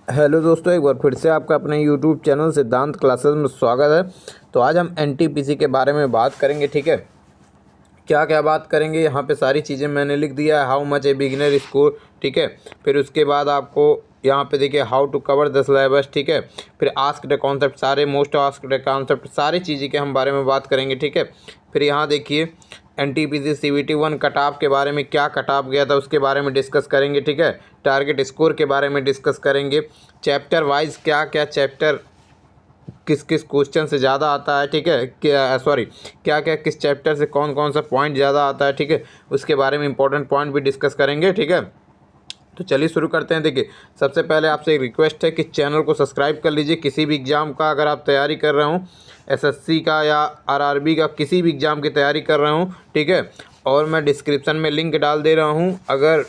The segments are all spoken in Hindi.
हेलो दोस्तों, एक बार फिर से आपका अपने यूट्यूब चैनल सिद्धांत क्लासेस में स्वागत है। तो आज हम एनटीपीसी के बारे में बात करेंगे। ठीक है, क्या क्या बात करेंगे, यहाँ पे सारी चीज़ें मैंने लिख दिया है। How much a beginner score, ठीक है। फिर उसके बाद आपको यहाँ पे देखिए how to cover the syllabus, ठीक है। फिर आस्क द कॉन्सेप्ट, सारे मोस्ट आस्क द कॉन्सेप्ट, सारी चीज़ें के हम बारे में बात करेंगे, ठीक है। फिर यहाँ देखिए एनटीपीसी सीवीटी 1 कट-ऑफ के बारे में, क्या कट-ऑफ गया था उसके बारे में डिस्कस करेंगे, ठीक है। टारगेट स्कोर के बारे में डिस्कस करेंगे। चैप्टर वाइज क्या क्या चैप्टर किस किस क्वेश्चन से ज़्यादा आता है, ठीक है। क्या क्या किस चैप्टर से कौन कौन सा पॉइंट ज़्यादा आता है, ठीक है। उसके बारे में इंपॉर्टेंट पॉइंट भी डिस्कस करेंगे, ठीक है। तो चलिए शुरू करते हैं। देखिए, सबसे पहले आपसे एक रिक्वेस्ट है कि चैनल को सब्सक्राइब कर लीजिए। किसी भी एग्ज़ाम का अगर आप तैयारी कर रहे हो, एसएससी का या आरआरबी का, किसी भी एग्ज़ाम की तैयारी कर रहे हो, ठीक है। और मैं डिस्क्रिप्शन में लिंक डाल दे रहा हूँ। अगर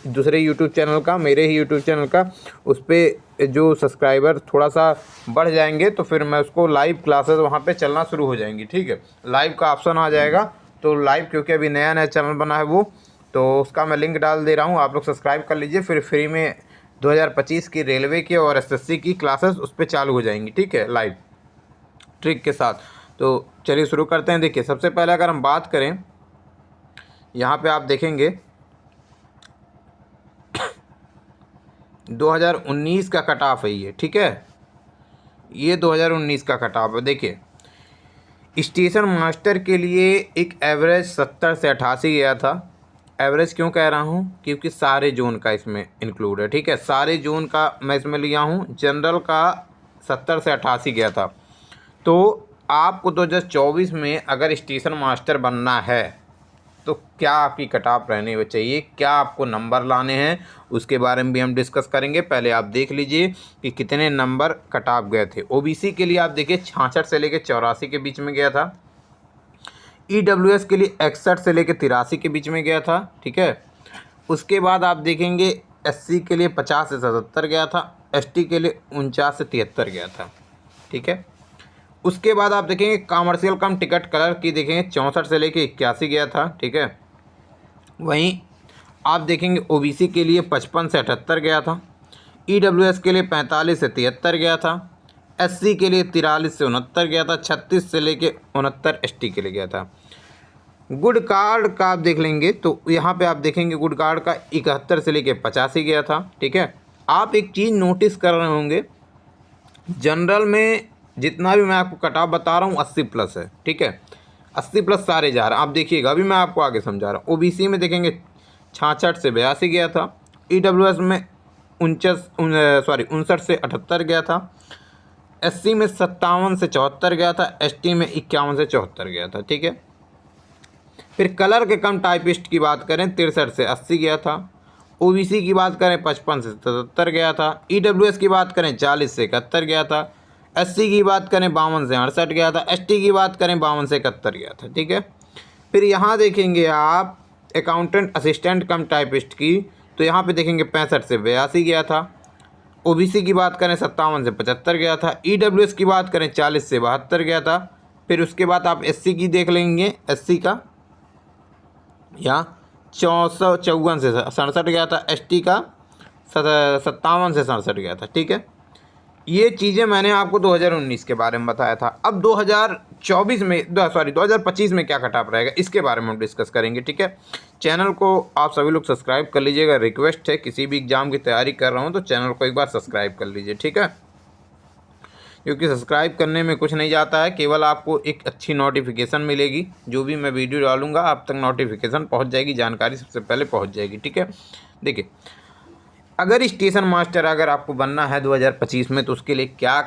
दूसरे यूट्यूब चैनल का, मेरे ही यूट्यूब चैनल का, उस पर जो सब्सक्राइबर थोड़ा सा बढ़ जाएंगे तो फिर मैं उसको लाइव क्लासेस वहाँ पे चलना शुरू हो जाएंगी, ठीक है। लाइव का ऑप्शन आ जाएगा, तो लाइव, क्योंकि अभी नया नया चैनल बना है वो, तो उसका मैं लिंक डाल दे रहा हूँ। आप लोग सब्सक्राइब कर लीजिए। फिर फ्री में 2025 की रेलवे की और एसएससी की क्लासेस उस पर चालू हो जाएंगी, ठीक है, लाइव ट्रिक के साथ। तो चलिए शुरू करते हैं। देखिए, सबसे पहले अगर हम बात करें, यहाँ पे आप देखेंगे 2019 का कट ऑफ है ये, ठीक है। ये 2019 का कट ऑफ है। देखिए, स्टेशन मास्टर के लिए एक एवरेज 70 से 88 गया था। एवरेज क्यों कह रहा हूँ, क्योंकि सारे जोन का इसमें इंक्लूड है, ठीक है। सारे जोन का मैं इसमें लिया हूँ। जनरल का 70 से 88 गया था। तो आपको 2024 में अगर स्टेशन मास्टर बनना है तो क्या आपकी कट ऑफ रहने चाहिए, क्या आपको नंबर लाने हैं, उसके बारे में भी हम डिस्कस करेंगे। पहले आप देख लीजिए कि कितने नंबर कट ऑफ गए थे। ओबीसी के लिए आप देखिए 66 से लेकर 84 के बीच में गया था। ईडब्ल्यूएस के लिए 61 से लेकर 83 के बीच में गया था, ठीक है। उसके बाद आप देखेंगे एससी के लिए 50 से 77 गया था। एसटी के लिए 49 से 73 गया था, ठीक है। उसके बाद आप देखेंगे कॉमर्शियल कम टिकट कलर की देखेंगे 64 से लेके 81 गया था, ठीक है। वहीं आप देखेंगे ओबीसी के लिए 55 से 78 गया था। ईडब्ल्यूएस के लिए 45 से 73 गया था। एससी के लिए 43 से 69 गया था। 36 से लेके 69 एसटी के लिए गया था। गुड कार्ड का आप देख लेंगे तो यहाँ पे आप देखेंगे गुड कार्ड का 71 से लेके 85 गया था, ठीक है। आप एक चीज़ नोटिस कर रहे होंगे, जनरल में जितना भी मैं आपको कट ऑफ बता रहा हूँ 80 प्लस है, ठीक है। 80 प्लस सारे जा रहे हैं। आप देखिएगा, अभी मैं आपको आगे समझा रहा हूँ। ओबीसी में देखेंगे 66 से 82 गया था। ईडब्ल्यूएस में 59 से 78 गया था। एससी में 57 से 74 गया था। एसटी में 51 से 74 गया था, ठीक है। फिर कलर के कम टाइपिस्ट की बात करें 63 से 80 गया था। ओबीसी की बात करें 55 से 77 गया था। ईडब्ल्यूएस की बात करें 40 से 71 गया था। एससी की बात करें 52 से 68 गया था। एसटी की बात करें 52 से 71 गया था, ठीक है। फिर यहाँ देखेंगे आप अकाउंटेंट असिस्टेंट कम टाइपिस्ट की, तो यहाँ पे देखेंगे 65 से 82 गया था। ओबीसी की बात करें 57 से 75 गया था। ईडब्ल्यूएस की बात करें 40 से 72 गया था। फिर उसके बाद आप एससी की देख लेंगे, एससी का यहाँ 454 से 67 गया था। एसटी का 57 से 67 गया था, ठीक है। ये चीज़ें मैंने आपको 2019 के बारे में बताया था। अब 2025 में क्या कट ऑफ रहेगा, इसके बारे में हम डिस्कस करेंगे, ठीक है। चैनल को आप सभी लोग सब्सक्राइब कर लीजिएगा। रिक्वेस्ट है, किसी भी एग्ज़ाम की तैयारी कर रहा हूँ तो चैनल को एक बार सब्सक्राइब कर लीजिए, ठीक है। क्योंकि सब्सक्राइब करने में कुछ नहीं जाता है, केवल आपको एक अच्छी नोटिफिकेशन मिलेगी। जो भी मैं वीडियो डालूंगा आप तक नोटिफिकेशन पहुंच जाएगी, जानकारी सबसे पहले पहुंच जाएगी, ठीक है। देखिए, अगर स्टेशन मास्टर अगर आपको बनना है 2025 में तो उसके लिए क्या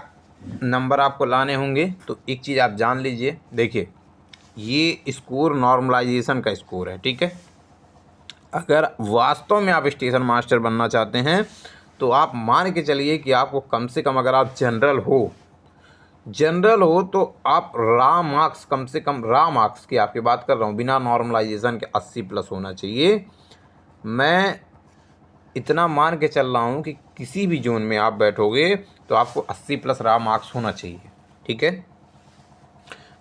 नंबर आपको लाने होंगे, तो एक चीज़ आप जान लीजिए। देखिए, ये स्कोर नॉर्मलाइजेशन का स्कोर है, ठीक है। अगर वास्तव में आप स्टेशन मास्टर बनना चाहते हैं तो आप मान के चलिए कि आपको कम से कम, अगर आप जनरल हो तो आप रा मार्क्स, कम से कम रा मार्क्स की आपकी बात कर रहा हूँ, बिना नॉर्मलाइजेशन के 80 प्लस होना चाहिए। मैं इतना मान के चल रहा हूँ कि किसी भी जोन में आप बैठोगे तो आपको 80 प्लस रा मार्क्स होना चाहिए, ठीक है।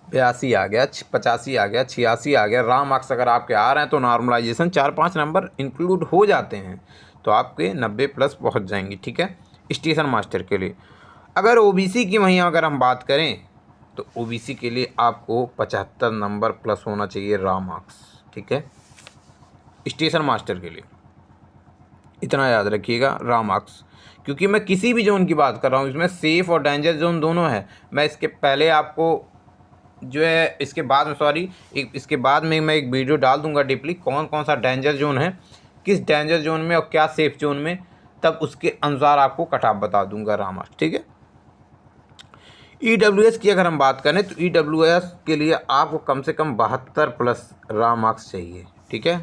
82 आ गया, 85 आ गया, 86 आ गया, रा मार्क्स अगर आपके आ रहे हैं तो नॉर्मलाइजेशन 4-5 नंबर इंक्लूड हो जाते हैं, तो आपके 90 प्लस पहुंच जाएंगे, ठीक है। स्टेशन मास्टर के लिए। अगर ओबीसी की वहीं अगर हम बात करें तो ओबीसी के लिए आपको 75 नंबर प्लस होना चाहिए रॉ मार्क्स, ठीक है, स्टेशन मास्टर के लिए। इतना याद रखिएगा रॉ मार्क्स, क्योंकि मैं किसी भी जोन की बात कर रहा हूँ, इसमें सेफ़ और डेंजर जोन दोनों है। मैं इसके पहले आपको जो है इसके बाद में इसके बाद में मैं एक वीडियो डाल दूंगा डीपली कौन कौन सा डेंजर जोन है, किस डेंजर जोन में और क्या सेफ जोन में, तब उसके अनुसार आपको कट ऑफ बता दूंगा रॉ मार्क्स, ठीक है। ईडब्ल्यूएस की अगर हम बात करें तो ईडब्ल्यूएस के लिए आपको कम से कम 72 प्लस रॉ मार्क्स चाहिए, ठीक है।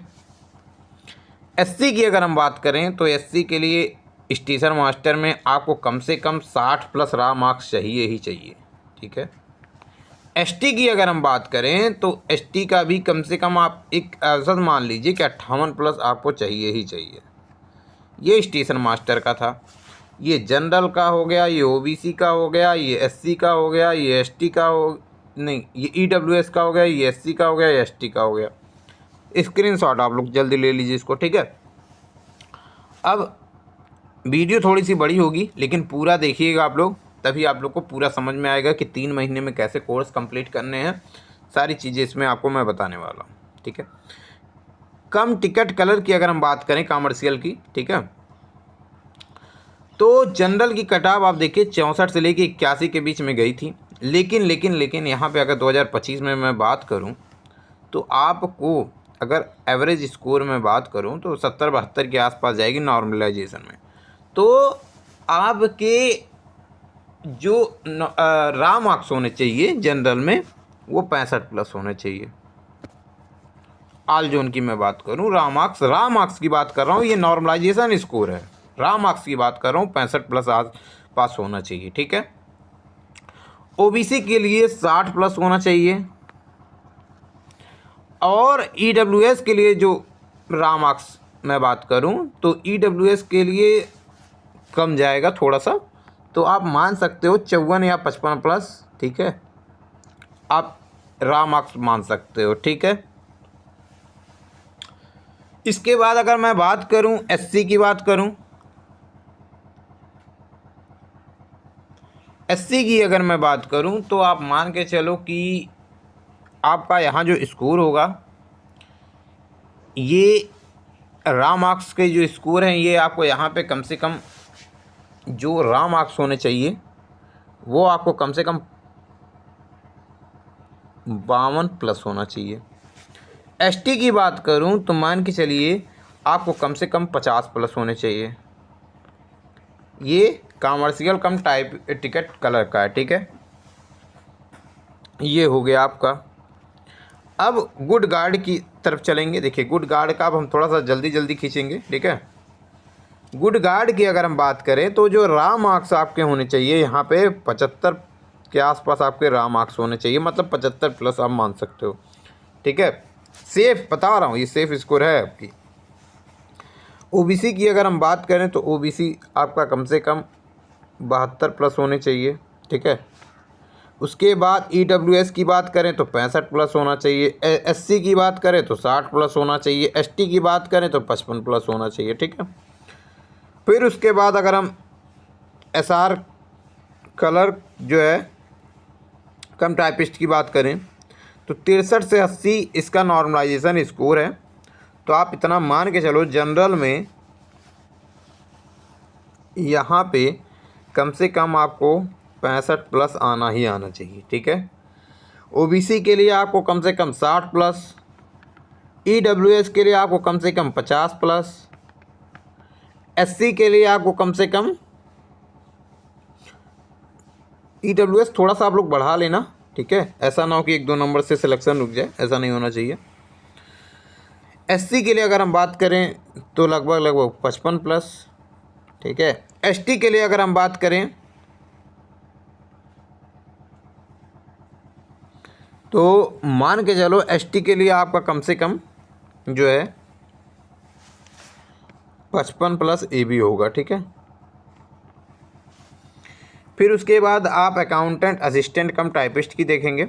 एससी की अगर हम बात करें तो एससी के लिए स्टेशन मास्टर में आपको कम से कम 60 प्लस रॉ मार्क्स चाहिए ही चाहिए, ठीक है। एसटी की अगर हम बात करें तो एसटी का भी कम से कम आप एक औसत मान लीजिए कि 58 प्लस आपको चाहिए ही चाहिए। ये स्टेशन मास्टर का था, ये जनरल का हो गया, ये ओबीसी का हो गया, ये एससी का हो गया, ये एसटी का हो नहीं, ये ईडब्ल्यूएस का हो गया, ये एससी का हो गया, ये एसटी का हो गया। स्क्रीनशॉट आप लोग जल्दी ले लीजिए इसको, ठीक है। अब वीडियो थोड़ी सी बड़ी होगी लेकिन पूरा देखिएगा आप लोग, तभी आप लोग को पूरा समझ में आएगा कि 3 महीने में कैसे कोर्स कंप्लीट करने हैं। सारी चीज़ें इसमें आपको मैं बताने वाला हूँ, ठीक है। कम टिकट कलर की अगर हम बात करें कॉमर्शियल की, ठीक है, तो जनरल की कटाव आप देखिए 64 से लेके 81 के बीच में गई थी। लेकिन यहाँ पे अगर 2025 में मैं बात करूँ तो आपको अगर एवरेज स्कोर में बात करूँ तो 70-72 के आसपास जाएगी नॉर्मलाइजेशन में। तो आपके जो रॉ मार्क्स होने चाहिए जनरल में वो 65 प्लस होने चाहिए। ऑल जोन की मैं बात करूँ, रॉ मार्क्स की बात कर रहा हूँ, ये नॉर्मलाइजेशन स्कोर है। रॉ मार्क्स की बात कर रहा हूँ, 65 प्लस आस पास होना चाहिए, ठीक है। ओबीसी के लिए 60 प्लस होना चाहिए, और ईडब्ल्यूएस के लिए जो रॉ मार्क्स मैं बात करूं तो ईडब्ल्यूएस के लिए कम जाएगा थोड़ा सा, तो आप मान सकते हो 54 या 55 प्लस, ठीक है, आप रॉ मार्क्स मान सकते हो, ठीक है। इसके बाद अगर मैं बात करूं एससी की बात करूं, एससी की अगर मैं बात करूं तो आप मान के चलो कि आपका यहाँ जो स्कोर होगा, ये रॉ मार्क्स के जो स्कोर हैं ये आपको यहाँ पे कम से कम जो रॉ मार्क्स होने चाहिए वो आपको कम से कम 52 प्लस होना चाहिए। एसटी की बात करूँ तो मान के चलिए आपको कम से कम 50 प्लस होने चाहिए। ये कॉमर्शियल कम टाइप टिकट कलर का है, ठीक है। ये हो गया आपका। अब गुड गार्ड की तरफ चलेंगे। देखिए गुड गार्ड का अब हम थोड़ा सा जल्दी खींचेंगे, ठीक है। गुड गार्ड की अगर हम बात करें तो जो रॉ मार्क्स आपके होने चाहिए यहाँ पे 75 के आसपास आपके रॉ मार्क्स होने चाहिए, मतलब 75 प्लस आप मान सकते हो, ठीक है। सेफ बता रहा हूँ, ये सेफ स्कोर है आपकी। ओबीसी की अगर हम बात करें तो ओबीसी आपका कम से कम 72 प्लस होने चाहिए, ठीक है। उसके बाद ईडब्ल्यूएस की बात करें तो 65 प्लस होना चाहिए, एससी की बात करें तो 60 प्लस होना चाहिए, एसटी की बात करें तो 55 प्लस होना चाहिए, ठीक है। फिर उसके बाद अगर हम एसआर कलर जो है कम टाइपिस्ट की बात करें तो 63 से 80 इसका नॉर्मलाइजेशन स्कोर है। तो आप इतना मान के चलो जनरल में यहाँ पे कम से कम आपको 65 प्लस आना ही आना चाहिए, ठीक है। ओबीसी के लिए आपको कम से कम 60 प्लस, ईडब्ल्यूएस के लिए आपको कम से कम 50 प्लस, एससी के लिए आपको कम से कम, ईडब्ल्यूएस थोड़ा सा आप लोग बढ़ा लेना, ठीक है, ऐसा ना हो कि 1-2 नंबर से सिलेक्शन रुक जाए, ऐसा नहीं होना चाहिए। एससी के लिए अगर हम बात करें तो लगभग 55 प्लस, ठीक है। एसटी के लिए अगर हम बात करें तो मान के चलो एसटी के लिए आपका कम से कम जो है 55 प्लस ए बी होगा, ठीक है। फिर उसके बाद आप अकाउंटेंट असिस्टेंट कम टाइपिस्ट की देखेंगे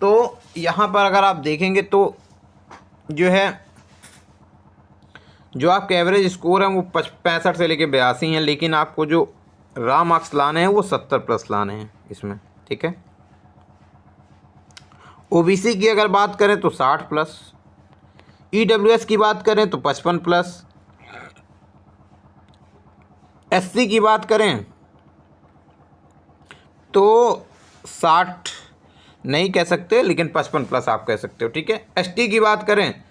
तो यहाँ पर अगर आप देखेंगे तो जो है जो आपके एवरेज स्कोर हैं वो 65 से लेके 82 हैं, लेकिन आपको जो रॉ मार्क्स लाने हैं वो 70 प्लस लाने हैं इसमें, ठीक है। ओबीसी की अगर बात करें तो 60 प्लस, ईडब्ल्यूएस की बात करें तो 55 प्लस, एससी की बात करें तो 60 नहीं कह सकते, लेकिन 55 प्लस आप कह सकते हो, ठीक है। एसटी की बात करें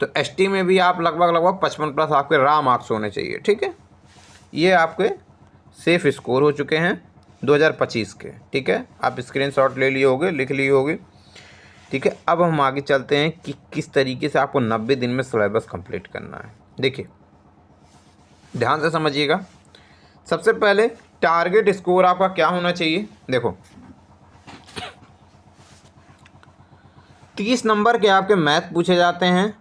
तो एसटी में भी आप लगभग 55 प्लस आपके रॉ मार्क्स होने चाहिए, ठीक है। ये आपके सेफ स्कोर हो चुके हैं 2025 के, ठीक है। आप स्क्रीनशॉट ले लिए होगे, लिख लिए होगे, ठीक है। अब हम आगे चलते हैं कि किस तरीके से आपको 90 दिन में सिलेबस कंप्लीट करना है। देखिए ध्यान से समझिएगा। सबसे पहले टारगेट स्कोर आपका क्या होना चाहिए। देखो 30 नंबर के आपके मैथ पूछे जाते हैं,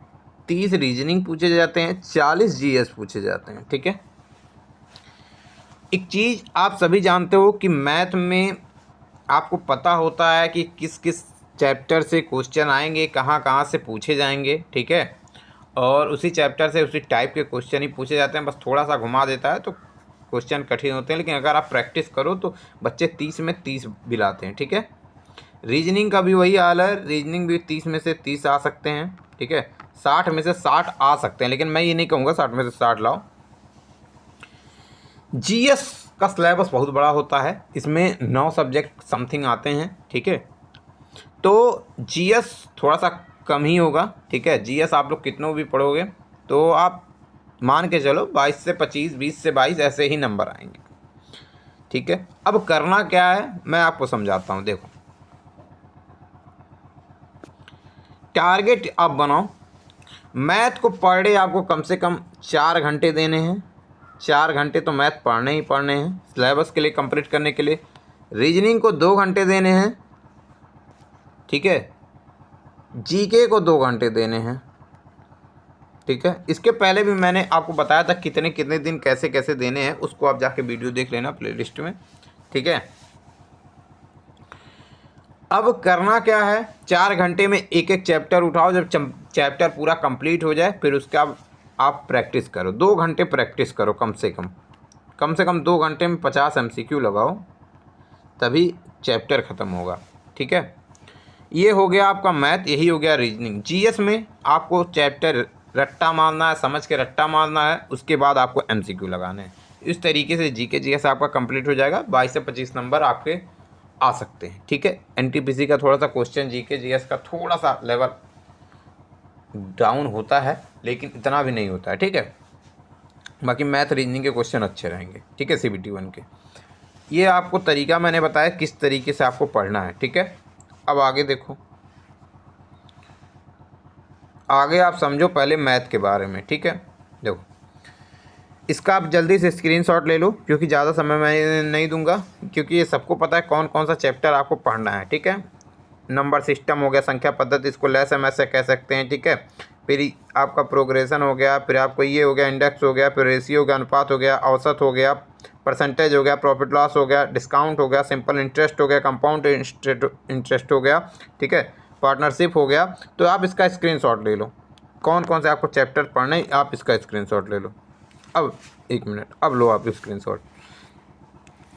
30 रीजनिंग पूछे जाते हैं, 40 जीएस पूछे जाते हैं, ठीक है। एक चीज़ आप सभी जानते हो कि मैथ में आपको पता होता है कि किस किस चैप्टर से क्वेश्चन आएंगे, कहाँ कहाँ से पूछे जाएंगे, ठीक है। और उसी चैप्टर से उसी टाइप के क्वेश्चन ही पूछे जाते हैं, बस थोड़ा सा घुमा देता है तो क्वेश्चन कठिन होते हैं। लेकिन अगर आप प्रैक्टिस करो तो बच्चे 30 में 30 भी लाते हैं, ठीक है। रीजनिंग का भी वही हाल है, रीजनिंग भी 30 में से 30 आ सकते हैं, ठीक है। 60 में से 60 आ सकते हैं, लेकिन मैं ये नहीं कहूँगा 60 में से 60 लाओ। जीएस का सिलेबस बहुत बड़ा होता है, इसमें 9 सब्जेक्ट समथिंग आते हैं, ठीक है। तो जीएस थोड़ा सा कम ही होगा, ठीक है। जीएस आप लोग कितनों भी पढ़ोगे तो आप मान के चलो 22 से 25, 20 से 22 ऐसे ही नंबर आएंगे, ठीक है। अब करना क्या है मैं आपको समझाता हूँ। देखो टारगेट आप बनाओ, मैथ को पर डे आपको कम से कम 4 घंटे देने हैं। 4 घंटे तो मैथ पढ़ने ही पढ़ने हैं सिलेबस के लिए कंप्लीट करने के लिए। रीजनिंग को 2 घंटे देने हैं, ठीक है। जीके को 2 घंटे देने हैं, ठीक है। इसके पहले भी मैंने आपको बताया था कितने कितने दिन कैसे कैसे देने हैं, उसको आप जाके वीडियो देख लेना प्लेलिस्ट में, ठीक है। अब करना क्या है, 4 घंटे में एक एक चैप्टर उठाओ। जब चैप्टर पूरा कंप्लीट हो जाए फिर उसका आप प्रैक्टिस करो। 2 घंटे प्रैक्टिस करो कम से कम 2 घंटे में 50 एमसीक्यू लगाओ, तभी चैप्टर ख़त्म होगा, ठीक है। ये हो गया आपका मैथ, यही हो गया रीजनिंग। जीएस में आपको चैप्टर रट्टा मारना है, समझ के रट्टा मारना है, उसके बाद आपको एमसीक्यू लगाने हैं। इस तरीके से जीके जीएस आपका कंप्लीट हो जाएगा। 22 से 25 नंबर आपके आ सकते हैं, ठीक है। एनटीपीसी का थोड़ा सा क्वेश्चन जीके जीएस का थोड़ा सा लेवल डाउन होता है, लेकिन इतना भी नहीं होता है, ठीक है। बाकी मैथ रीजनिंग के क्वेश्चन अच्छे रहेंगे, ठीक है। सीबीटी 1 के ये आपको तरीका मैंने बताया किस तरीके से आपको पढ़ना है, ठीक है। अब आगे देखो, आगे आप समझो पहले मैथ के बारे में, ठीक है। देखो इसका आप जल्दी से स्क्रीनशॉट ले लो, क्योंकि ज़्यादा समय मैं नहीं दूंगा, क्योंकि ये सबको पता है कौन कौन सा चैप्टर आपको पढ़ना है, ठीक है। नंबर सिस्टम हो गया, संख्या पद्धति, इसको लेस एम ऐसे कह सकते हैं, ठीक है। फिर आपका प्रोग्रेशन हो गया, फिर आपको ये हो गया इंडेक्स हो गया, फिर रेशियो हो गया, अनुपात हो गया, औसत हो गया, परसेंटेज हो गया, प्रॉफिट लॉस हो गया, डिस्काउंट हो गया, सिंपल इंटरेस्ट हो गया, कंपाउंड इंटरेस्ट हो गया, ठीक है, पार्टनरशिप हो गया। तो आप इसका स्क्रीनशॉट ले लो, कौन कौन से आपको चैप्टर पढ़ने आप इसका स्क्रीनशॉट ले लो। अब 1 मिनट, अब लो आप स्क्रीनशॉट,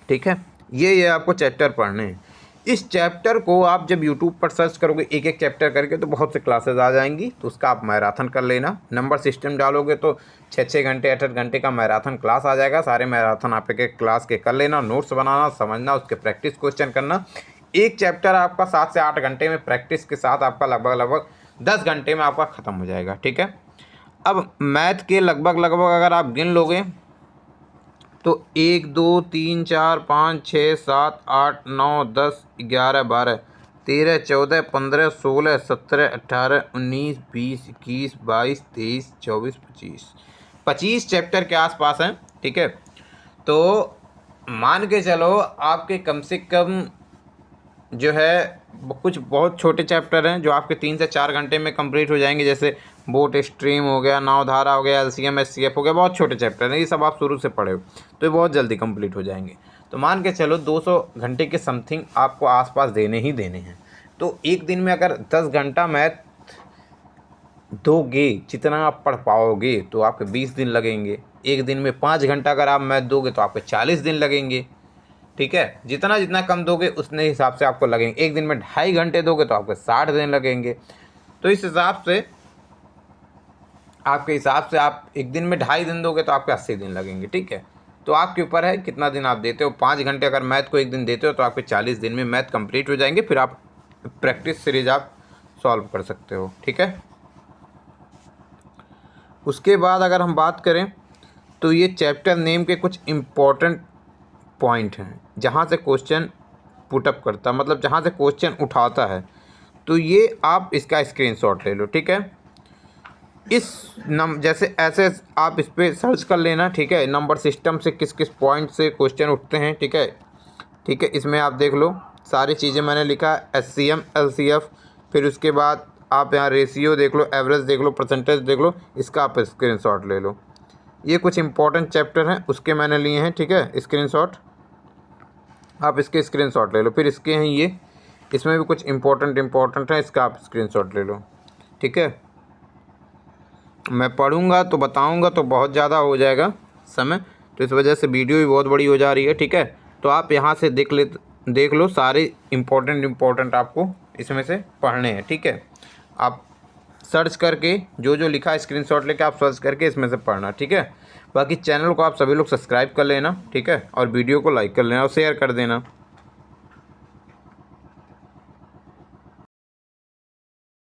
ठीक है। ये आपको चैप्टर पढ़ने हैं। इस चैप्टर को आप जब यूट्यूब पर सर्च करोगे एक एक चैप्टर करके तो बहुत से क्लासेस आ जाएंगी, तो उसका आप मैराथन कर लेना। नंबर सिस्टम डालोगे तो 6-6 घंटे 8-8 घंटे का मैराथन क्लास आ जाएगा। सारे मैराथन आप एक क्लास के कर लेना, नोट्स बनाना, समझना, उसके प्रैक्टिस क्वेश्चन करना। एक चैप्टर आपका 7 से 8 घंटे में प्रैक्टिस के साथ आपका लगभग 10 घंटे में आपका ख़त्म हो जाएगा, ठीक है। अब मैथ के लगभग अगर आप गिन लोगे तो 1 2 3 4 5 6 7 8 9 10 11 12 13 14 15 16 17 18 19 20 21 22 23 24 25 चैप्टर के आसपास हैं, ठीक है। तो मान के चलो आपके कम से कम जो है कुछ बहुत छोटे चैप्टर हैं जो आपके 3 से 4 घंटे में कंप्लीट हो जाएंगे, जैसे बोट स्ट्रीम हो गया, नावधारा हो गया, एलसीएम एचसीएफ हो गया। बहुत छोटे चैप्टर हैं, ये सब आप शुरू से पढ़े हो तो ये बहुत जल्दी कंप्लीट हो जाएंगे। तो मान के चलो 200 घंटे के समथिंग आपको आसपास देने ही देने हैं। तो एक दिन में अगर 10 घंटा मैथ दोगे, जितना आप पढ़ पाओगे, तो आपके 20 दिन लगेंगे। एक दिन में 5 घंटा अगर आप मैथ दोगे तो आपके 40 दिन लगेंगे। ठीक है, जितना जितना कम दोगे उतने हिसाब से आपको लगेंगे। एक दिन में 2.5 घंटे दोगे तो आपके 60 दिन लगेंगे। तो इस हिसाब से आपके हिसाब से आप एक दिन में 2.5 दिन दोगे तो आपके 80 दिन लगेंगे। ठीक है, तो आपके ऊपर है कितना दिन आप देते हो। 5 घंटे अगर मैथ को एक दिन देते हो तो आपके 40 दिन में मैथ कंप्लीट हो जाएंगे। फिर आप प्रैक्टिस सीरीज आप सॉल्व कर सकते हो। ठीक है, उसके बाद अगर हम बात करें तो ये चैप्टर नेम के कुछ इम्पोर्टेंट पॉइंट हैं जहाँ से क्वेश्चन पुटअप करता, मतलब जहाँ से क्वेश्चन उठाता है। तो ये आप इसका स्क्रीनशॉट ले लो। ठीक है, इस जैसे ऐसे आप इस पर सर्च कर लेना। ठीक है, नंबर सिस्टम से किस किस पॉइंट से क्वेश्चन उठते हैं। ठीक है, ठीक है, इसमें आप देख लो सारी चीज़ें मैंने लिखा, SCM LCF, फिर उसके बाद आप यहाँ रेशियो देख लो, एवरेज देख लो, परसेंटेज देख लो, इसका आप स्क्रीनशॉट ले लो। ये कुछ इंपॉर्टेंट चैप्टर हैं उसके मैंने लिए हैं। ठीक है, स्क्रीनशॉट आप इसके स्क्रीनशॉट ले लो। फिर इसके हैं ये, इसमें भी कुछ इंपॉर्टेंट है, इसका आप स्क्रीनशॉट ले लो। ठीक है, मैं पढ़ूंगा तो बताऊंगा तो बहुत ज़्यादा हो जाएगा समय, तो इस वजह से वीडियो भी बहुत बड़ी हो जा रही है। ठीक है, तो आप यहाँ से देख लो सारे इम्पोर्टेंट आपको इसमें से पढ़ने हैं। ठीक है, आप सर्च करके जो जो लिखा है स्क्रीनशॉट लेके आप सर्च करके इसमें से पढ़ना। ठीक है, बाकी चैनल को आप सभी लोग सब्सक्राइब कर लेना। ठीक है, और वीडियो को लाइक कर लेना और शेयर कर देना।